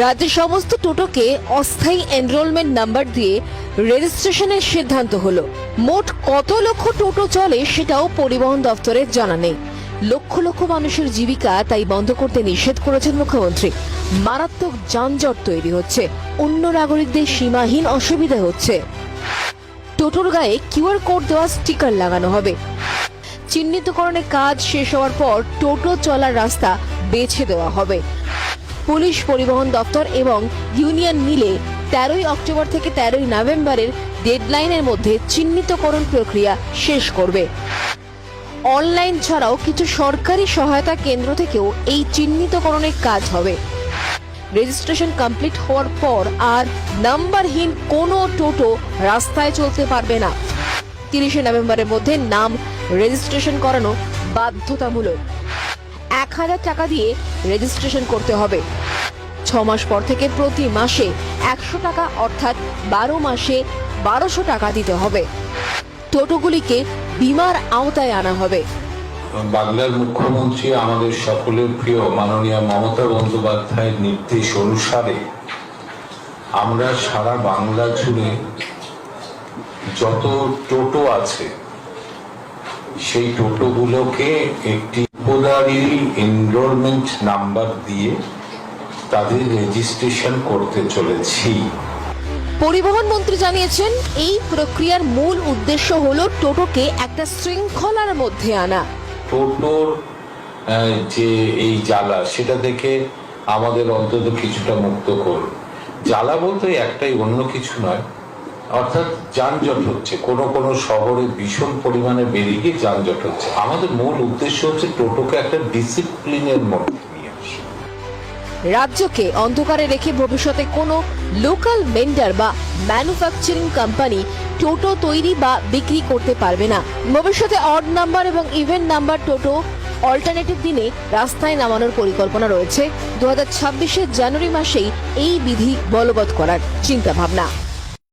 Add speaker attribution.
Speaker 1: রাজ্যের সমস্ত টোটোকে অস্থায়ী এনরোলমেন্ট নাম্বার দিয়ে রেজিস্ট্রেশনের সিদ্ধান্ত হলো। মোট কত লক্ষ টোটো চলে সেটাও পরিবহন দপ্তরের জানা নেই। লক্ষ লক্ষ মানুষের জীবিকা তাই বন্ধ করতে নিষেধ করেছেন মুখ্যমন্ত্রী। মারাত্মক যানজট তৈরি হচ্ছে, অন্য নাগরিকদের সীমাহীন অসুবিধা হচ্ছে। টোটোর গায়ে কিউআর কোড দেওয়া স্টিকার লাগানো হবে। চিহ্নিতকরণের কাজ শেষ হওয়ার পর টোটো চলার রাস্তা বেছে দেওয়া হবে। পুলিশ, পরিবহন দপ্তর এবং ইউনিয়ন মিলে 13 অক্টোবর থেকে 13 নভেম্বরের ডেডলাইনের মধ্যে চিহ্নিতকরণ প্রক্রিয়া শেষ করবে। অনলাইন ছাড়াও কিছু সরকারি সহায়তা কেন্দ্র থেকেও এই চিহ্নিতকরণের কাজ হবে। রেজিস্ট্রেশন কমপ্লিট হওয়ার পর আর নাম্বারহীন কোনো টোটো রাস্তায় চলতে পারবে না। 30 নভেম্বরের মধ্যে নাম রেজিস্ট্রেশন করানো বাধ্যতামূলক। 1000 টাকা দিয়ে রেজিস্ট্রেশন করতে হবে। 6 মাস পর থেকে প্রতি মাসে 100 টাকা অর্থাৎ 12 মাসে 1200 টাকা দিতে হবে। টোটোগুলিকে বিমার আওতায় আনা হবে।
Speaker 2: বাংলার মুখ্যমন্ত্রী আমাদের সকলের প্রিয় মাননীয় মমতা বন্দ্যোপাধ্যায়ের নির্দেশ অনুসারে আমরা সারা বাংলা জুড়ে যত টোটো আছে সেই টোটোগুলোকে একটি টেম্পোরারি এনরোলমেন্ট নাম্বার দিয়ে তাদের রেজিস্ট্রেশন করতে চলেছি।
Speaker 1: পরিবহন মন্ত্রী জানিয়েছেন, এই প্রক্রিয়ার মূল উদ্দেশ্য হলো টোটোকে একটা শৃঙ্খলার মধ্যে আনা।
Speaker 2: টোটোর যে এই জ্বালা সেটা থেকে আমাদের অন্তত কিছুটা মুক্ত করুন। জ্বালা বলতে একটাই, অন্য কিছু নয়। অর্থাৎ যানজট হচ্ছে, কোনো কোনো শহরে ভীষণ পরিমাণে বেরিয়ে গিয়ে যানজট হচ্ছে। আমাদের মূল উদ্দেশ্য হচ্ছে টোটোকে একটা ডিসিপ্লিনের মধ্যে নিয়ে আসা।
Speaker 1: রাজ্যকে অন্ধকারে রেখে ভবিষ্যতে কোনো লোকাল ভেন্ডার বা ম্যানুফ্যাকচারিং কোম্পানি টোটো তৈরি বা বিক্রি করতে পারবে না। ভবিষ্যতে অড নাম্বার এবং ইভেন নাম্বার টোটো অল্টারনেটিভ দিনে রাস্তায় নামানোর পরিকল্পনা রয়েছে। 2026 জানুয়ারি মাসেই এই বিধি বলবৎ করার চিন্তা ভাবনা।